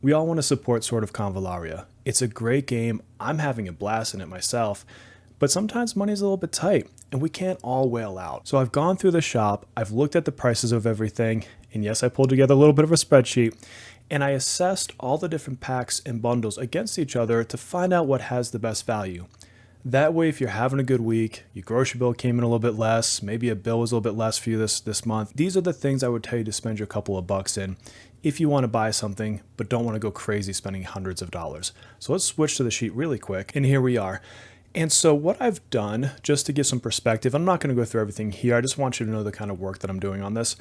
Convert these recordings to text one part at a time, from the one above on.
We all want to support Sword of Convallaria. It's a great game. I'm having a blast in it myself. But sometimes money's a little bit tight and we can't all whale out. So I've gone through the shop, I've looked at the prices of everything, and yes, I pulled together a little bit of a spreadsheet, and I assessed all the different packs and bundles against each other to find out what has the best value. That way, if you're having a good week, your grocery bill came in a little bit less, maybe a bill was a little bit less for you this month, these are the things I would tell you to spend your couple of bucks in if you want to buy something but don't want to go crazy spending hundreds of dollars. So let's switch to the sheet really quick, and here we are. And so what I've done, just to give some perspective, I'm not going to go through everything here, I just want you to know the kind of work that I'm doing on this,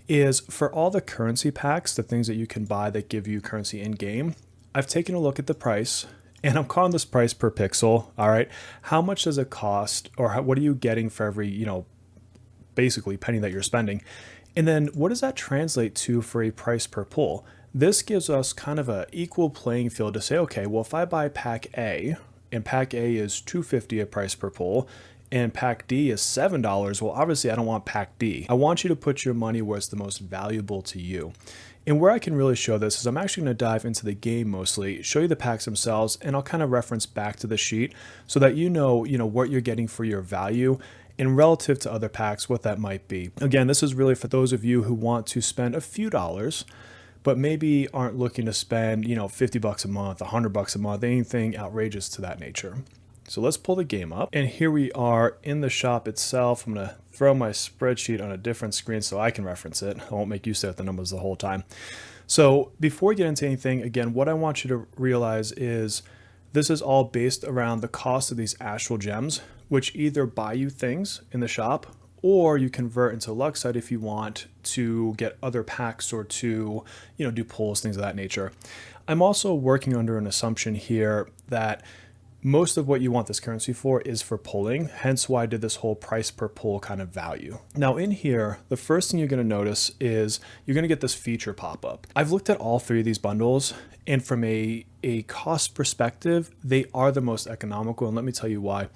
is for all the currency packs, the things that you can buy that give you currency in-game, I've taken a look at the price, and I'm calling this price per pixel, all right? How much does it cost, or what are you getting for every, basically penny that you're spending? And then what does that translate to for a price per pull? This gives us kind of an equal playing field to say, okay, well, if I buy pack A, and pack A is $2.50 a price per pull, and pack D is $7, well, obviously I don't want pack D. I want you to put your money where it's the most valuable to you. And where I can really show this is I'm actually going to dive into the game mostly, show you the packs themselves, and I'll kind of reference back to the sheet so that you know what you're getting for your value and relative to other packs, what that might be. Again, this is really for those of you who want to spend a few dollars, but maybe aren't looking to spend, 50 bucks a month, 100 bucks a month, anything outrageous to that nature. So let's pull the game up. And here we are in the shop itself. I'm gonna throw my spreadsheet on a different screen so I can reference it. I won't make you stare at the numbers the whole time. So before we get into anything, again, what I want you to realize is this is all based around the cost of these astral gems, which either buy you things in the shop or you convert into Luxite if you want to get other packs or to, do pulls, things of that nature. I'm also working under an assumption here that most of what you want this currency for is for pulling, hence why I did this whole price per pull kind of value. Now in here, the first thing you're going to notice is you're going to get this feature pop up. I've looked at all three of these bundles, and from a cost perspective, they are the most economical, and let me tell you why.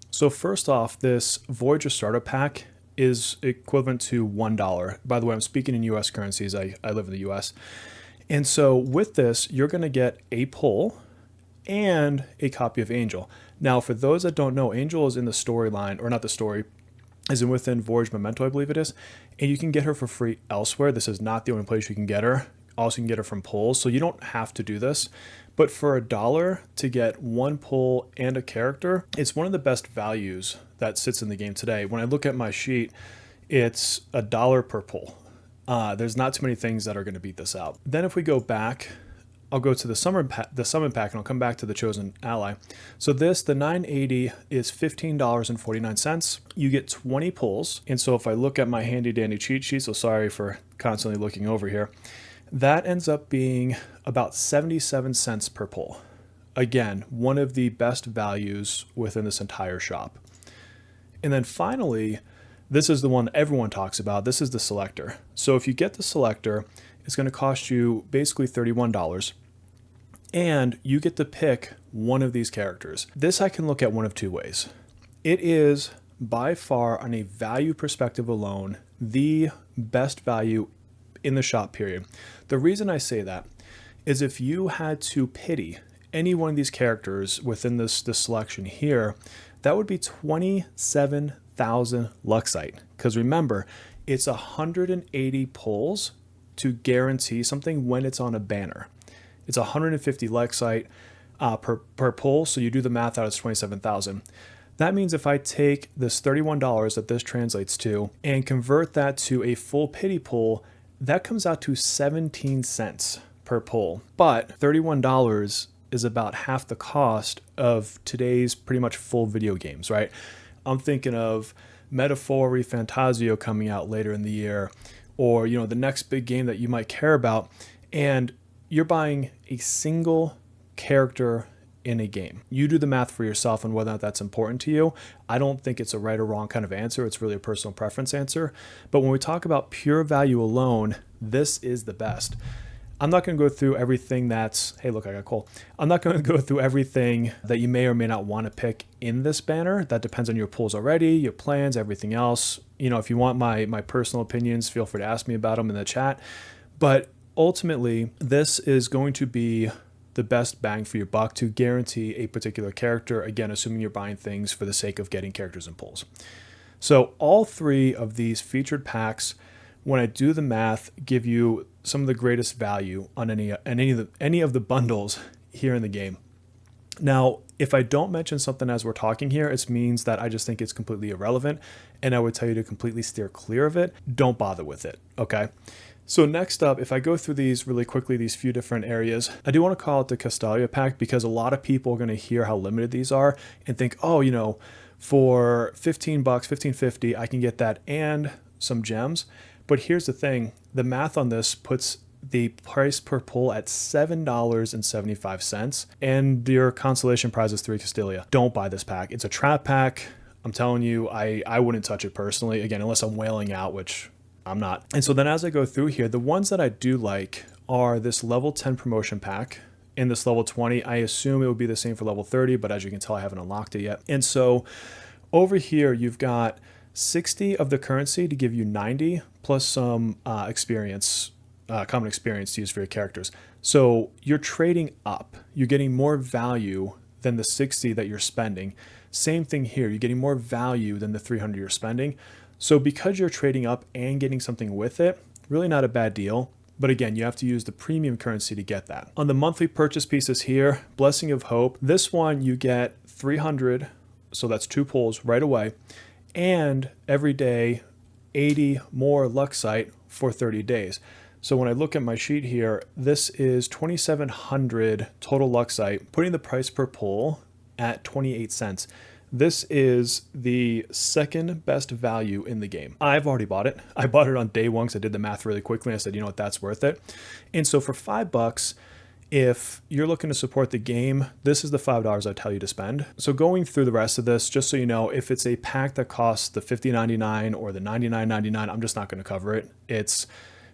So first off, this Voyager Starter Pack is equivalent to $1. By the way, I'm speaking in US currencies. I live in the US. And so with this, you're going to get a pull and a copy of Angel. Now, for those that don't know, Angel is in the storyline, or not the story, is in within Voyage Memento, I believe it is, and you can get her for free elsewhere. This is not the only place you can get her. Also, you can get her from pulls, so you don't have to do this. But for $1 to get one pull and a character, it's one of the best values that sits in the game today. When I look at my sheet, it's $1 per pull. There's not too many things that are going to beat this out. Then if we go back, I'll go to the summon pack, and I'll come back to the chosen ally. So the 980 is $15.49. You get 20 pulls. And so if I look at my handy dandy cheat sheet, so sorry for constantly looking over here, that ends up being about 77 cents per pull. Again, one of the best values within this entire shop. And then finally, this is the one everyone talks about. This is the selector. So if you get the selector, it's going to cost you basically $31, and you get to pick one of these characters. This I can look at one of two ways. It is by far, on a value perspective alone, the best value in the shop, period. The reason I say that is if you had to pity any one of these characters within this selection here, that would be 27,000 Luxite. Because remember, it's 180 pulls to guarantee something when it's on a banner. It's 150 Luxite per pull, so you do the math out, it's 27,000. That means if I take this $31 that this translates to and convert that to a full pity pull, that comes out to 17 cents per pull. But $31 is about half the cost of today's pretty much full video games, right? I'm thinking of Metaphor Fantasio coming out later in the year, or the next big game that you might care about, and you're buying a single character in a game. You do the math for yourself on whether or not that's important to you. I don't think it's a right or wrong kind of answer. It's really a personal preference answer. But when we talk about pure value alone, this is the best. I'm not going to go through everything that's, hey, look, I got coal. I'm not going to go through everything that you may or may not want to pick in this banner. That depends on your pulls already, your plans, everything else. If you want my personal opinions, feel free to ask me about them in the chat. But ultimately, this is going to be the best bang for your buck to guarantee a particular character, again, assuming you're buying things for the sake of getting characters and pulls. So all three of these featured packs, when I do the math, give you some of the greatest value on any of the bundles here in the game. Now, if I don't mention something as we're talking here, it means that I just think it's completely irrelevant, and I would tell you to completely steer clear of it. Don't bother with it, okay? So next up, if I go through these really quickly, these few different areas, I do want to call it the Castalia pack because a lot of people are going to hear how limited these are and think, oh, you know, for $15, $15.50, I can get that and some gems. But here's the thing, the math on this puts the price per pull at $7.75, and your consolation prize is 3 Castalia. Don't buy this pack. It's a trap pack. I'm telling you, I wouldn't touch it personally, again, unless I'm wailing out, which I'm not. And so then as I go through here, the ones that I do like are this level 10 promotion pack. In this level 20, I assume it would be the same for level 30, but as you can tell, I haven't unlocked it yet. And so over here, you've got 60 of the currency to give you 90 plus some experience, common experience to use for your characters. So you're trading up. You're getting more value than the 60 that you're spending. Same thing here. You're getting more value than the 300 you're spending. So because you're trading up and getting something with it, really not a bad deal. But again, you have to use the premium currency to get that. On the monthly purchase pieces here, Blessing of Hope, this one you get 300, so that's 2 pulls right away, and every day 80 more Luxite for 30 days. So when I look at my sheet here, this is 2,700 total Luxite, putting the price per pull at 28 cents. This is the second best value in the game. I've already bought it. I bought it on day one because I did the math really quickly. I said, you know what, that's worth it. And so for $5, if you're looking to support the game, this is the $5 I tell you to spend. So going through the rest of this, just so you know, if it's a pack that costs the $50.99 or the $99.99, I'm just not going to cover it.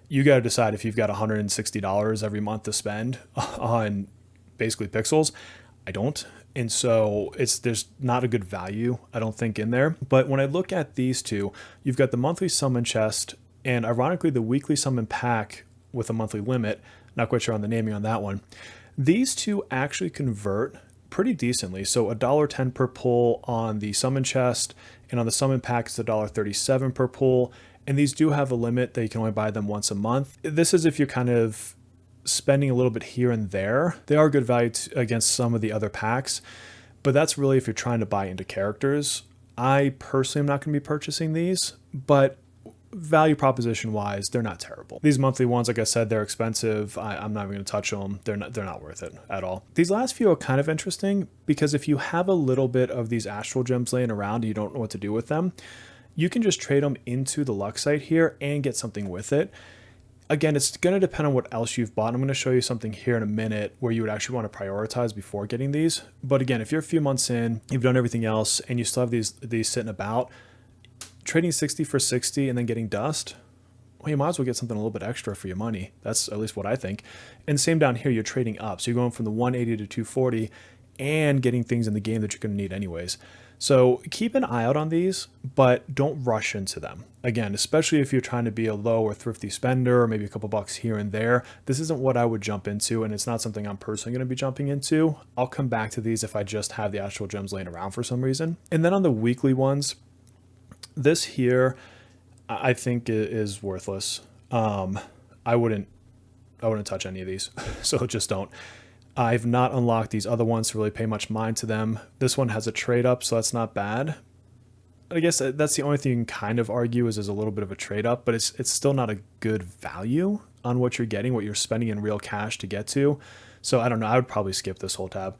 You got to decide if you've got $160 every month to spend on basically pixels. I don't. And so there's not a good value, I don't think, in there. But when I look at these two, you've got the monthly summon chest and ironically the weekly summon pack with a monthly limit. Not quite sure on the naming on that one. These two actually convert pretty decently. So $1.10 per pull on the summon chest, and on the summon pack it's $1.37 per pull. And these do have a limit that you can only buy them once a month. This is if you're kind of spending a little bit here and there. They are good value against some of the other packs, but that's really if you're trying to buy into characters. I personally am not going to be purchasing these, but value proposition wise, they're not terrible. These monthly ones, like I said, they're expensive. I'm not even going to touch them. They're not worth it at all. These last few are kind of interesting because if you have a little bit of these astral gems laying around and you don't know what to do with them, you can just trade them into the Luxite here and get something with it. Again, it's going to depend on what else you've bought. I'm going to show you something here in a minute where you would actually want to prioritize before getting these. But again, if you're a few months in, you've done everything else, and you still have these sitting about, trading 60 for 60 and then getting dust, well, you might as well get something a little bit extra for your money. That's at least what I think. And same down here, you're trading up. So you're going from the 180 to 240 and getting things in the game that you're going to need anyways. So keep an eye out on these, but don't rush into them. Again, especially if you're trying to be a low or thrifty spender, or maybe a couple bucks here and there, this isn't what I would jump into, and it's not something I'm personally going to be jumping into. I'll come back to these if I just have the actual gems laying around for some reason. And then on the weekly ones, this here, I think is worthless. I wouldn't touch any of these, so just don't. I've not unlocked these other ones to really pay much mind to them. This one has a trade up, so that's not bad. I guess that's the only thing you can kind of argue is there's a little bit of a trade up, but it's still not a good value on what you're getting, what you're spending in real cash to get to. So I don't know, I would probably skip this whole tab.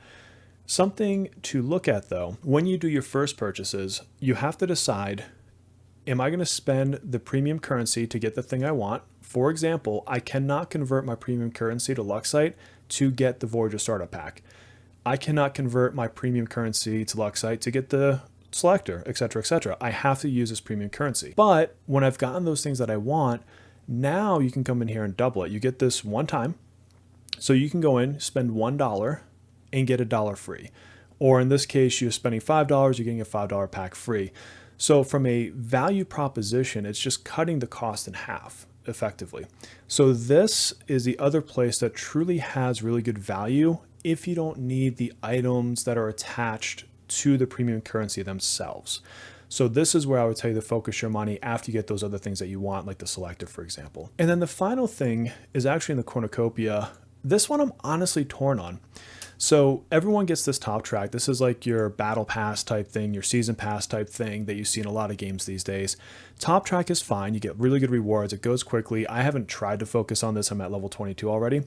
Something to look at though, when you do your first purchases, you have to decide, am I going to spend the premium currency to get the thing I want? For example, I cannot convert my premium currency to Luxite to get the Voyager Startup Pack. I cannot convert my premium currency to Luxite to get the Selector, etc., etc. I have to use this premium currency. But when I've gotten those things that I want, now you can come in here and double it. You get this one time. So you can go in, spend $1 and get $1 free. Or in this case, you're spending $5, you're getting a $5 pack free. So from a value proposition, it's just cutting the cost in half. effectively. So this is the other place that truly has really good value if you don't need the items that are attached to the premium currency themselves. So this is where I would tell you to focus your money after you get those other things that you want, like the selective, for example. And then the final thing is actually in the Cornucopia. This one I'm honestly torn on. So everyone gets this top track. This is like your battle pass type thing, your season pass type thing that you see in a lot of games these days. Top track is fine. You get really good rewards. It goes quickly. I haven't tried to focus on this. I'm at level 22 already.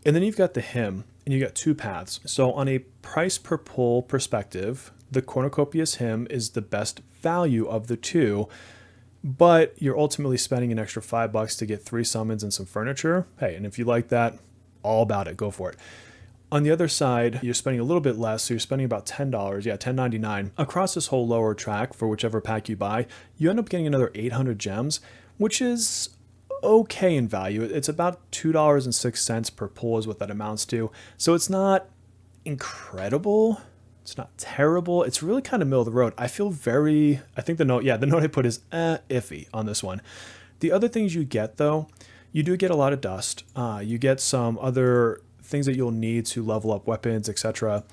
And then you've got the hymn, and you got two paths. So on a price per pull perspective, the Cornucopia's hymn is the best value of the two, but you're ultimately spending an extra $5 to get 3 summons and some furniture. Hey, and if you like that, all about it, go for it. On the other side, you're spending a little bit less, so you're spending about $10, yeah, $10.99 across this whole lower track for whichever pack you buy. You end up getting another 800 gems, which is okay in value. It's about $2.06 per pull is what that amounts to. So it's not incredible. It's not terrible. It's really kind of middle of the road. I think the note I put is iffy on this one. The other things you get though, you do get a lot of dust. You get some other things that you'll need to level up weapons, etc.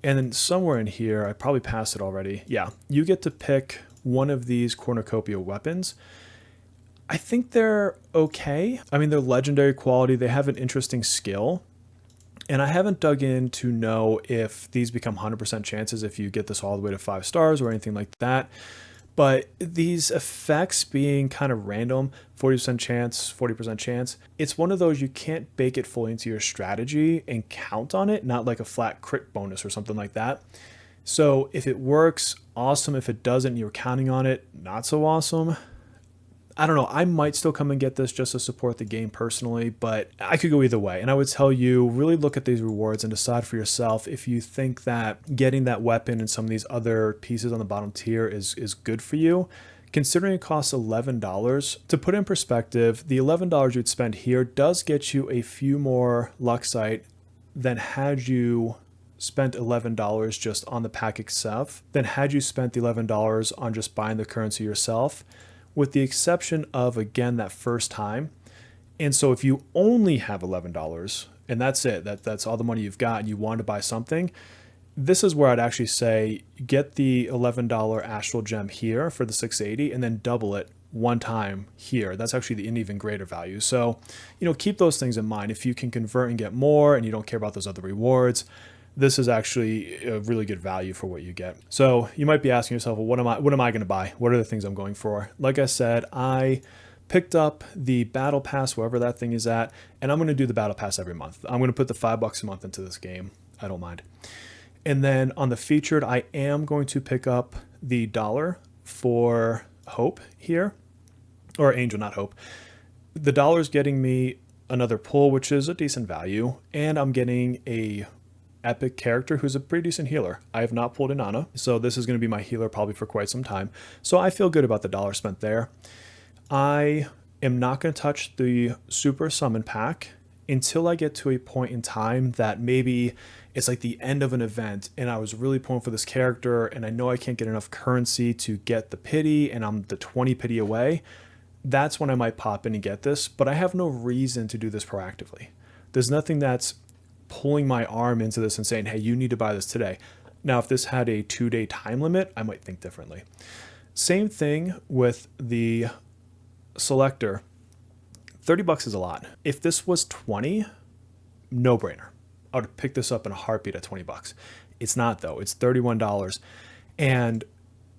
And then somewhere in here, I probably passed it already. Yeah, you get to pick one of these Cornucopia weapons. I think they're okay. I mean, they're legendary quality. They have an interesting skill. And I haven't dug in to know if these become 100% chances if you get this all the way to 5 stars or anything like that. But these effects being kind of random, 40% chance, 40% chance, it's one of those you can't bake it fully into your strategy and count on it, not like a flat crit bonus or something like that. So if it works, awesome. If it doesn't, you're counting on it, not so awesome. I don't know. I might still come and get this just to support the game personally, but I could go either way. And I would tell you, really look at these rewards and decide for yourself if you think that getting that weapon and some of these other pieces on the bottom tier is good for you. Considering it costs $11, to put in perspective, the $11 you'd spend here does get you a few more Luxite than had you spent $11 just on the pack itself, than had you spent the $11 on just buying the currency yourself, with the exception of, again, that first time. And so if you only have $11 and that's it, that's all the money you've got and you want to buy something, this is where I'd actually say get the $11 astral gem here for the 680 and then double it one time here. That's actually an even greater value. So, keep those things in mind. If you can convert and get more and you don't care about those other rewards, this is actually a really good value for what you get. So you might be asking yourself, well, what am I going to buy? What are the things I'm going for? Like I said, I picked up the battle pass, wherever that thing is at, and I'm going to do the battle pass every month. I'm going to put the $5 a month into this game. I don't mind. And then on the featured, I am going to pick up the $1 for Hope here, or Angel, not Hope. The $1 is getting me another pull, which is a decent value, and I'm getting a epic character who's a pretty decent healer. I have not pulled Inanna, so this is going to be my healer probably for quite some time. So I feel good about the $1 spent there. I am not going to touch the super summon pack until I get to a point in time that maybe it's like the end of an event and I was really pulling for this character and I know I can't get enough currency to get the pity and I'm the 20 pity away. That's when I might pop in and get this, but I have no reason to do this proactively. There's nothing that's pulling my arm into this and saying, hey, you need to buy this today. Now, if this had a 2-day time limit, I might think differently. Same thing with the selector. $30 is a lot. If this was 20, no brainer. I would pick this up in a heartbeat at $20. It's not though. It's $31. And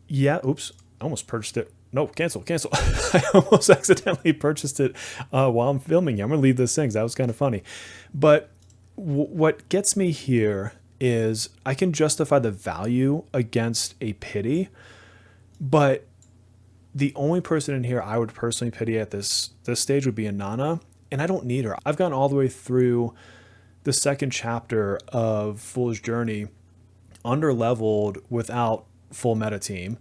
yeah, oops, I almost purchased it. No, cancel. I almost accidentally purchased it while I'm filming. I'm going to leave this thing. That was kind of funny. But what gets me here is I can justify the value against a pity, but the only person in here I would personally pity at this stage would be Inanna, and I don't need her. I've gone all the way through the second chapter of Fool's Journey under-leveled without full meta team.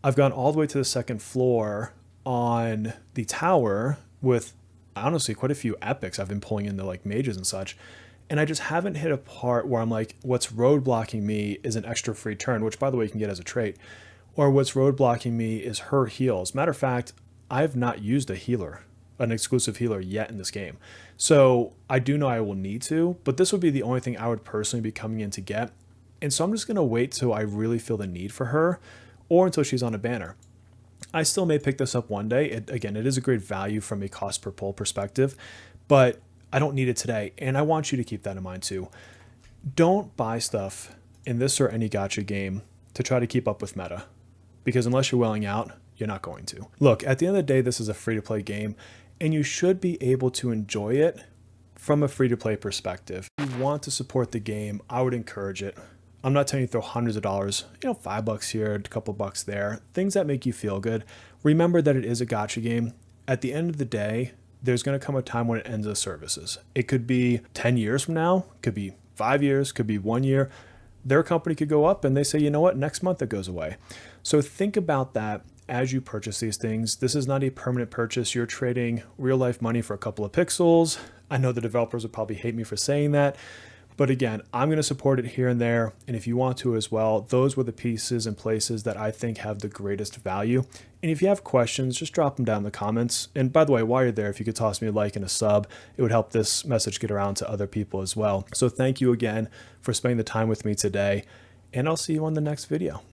I've gone all the way to the second floor on the tower with honestly quite a few epics I've been pulling in the like mages and such. And I just haven't hit a part where I'm like, what's roadblocking me is an extra free turn, which by the way, you can get as a trait. Or what's roadblocking me is her heals. Matter of fact, I have not used a healer an exclusive healer yet in this game. So I do know I will need to, but this would be the only thing I would personally be coming in to get. And so I'm just going to wait till I really feel the need for her or until she's on a banner. I still may pick this up one day. Again, it is a great value from a cost per pull perspective, but I don't need it today. And I want you to keep that in mind too. Don't buy stuff in this or any gacha game to try to keep up with meta, because unless you're willing out, you're not going to. Look, at the end of the day, this is a free-to-play game, and you should be able to enjoy it from a free-to-play perspective. If you want to support the game, I would encourage it. I'm not telling you to throw hundreds of dollars, $5 here, a couple bucks there, things that make you feel good. Remember that it is a gacha game. At the end of the day, there's going to come a time when it ends its services. It could be 10 years from now, could be 5 years, could be 1 year. Their company could go up and they say, you know what, next month it goes away. So think about that as you purchase these things. This is not a permanent purchase. You're trading real life money for a couple of pixels. I know the developers would probably hate me for saying that, but again, I'm going to support it here and there. And if you want to as well, those were the pieces and places that I think have the greatest value. And if you have questions, just drop them down in the comments. And by the way, while you're there, if you could toss me a like and a sub, it would help this message get around to other people as well. So thank you again for spending the time with me today, and I'll see you on the next video.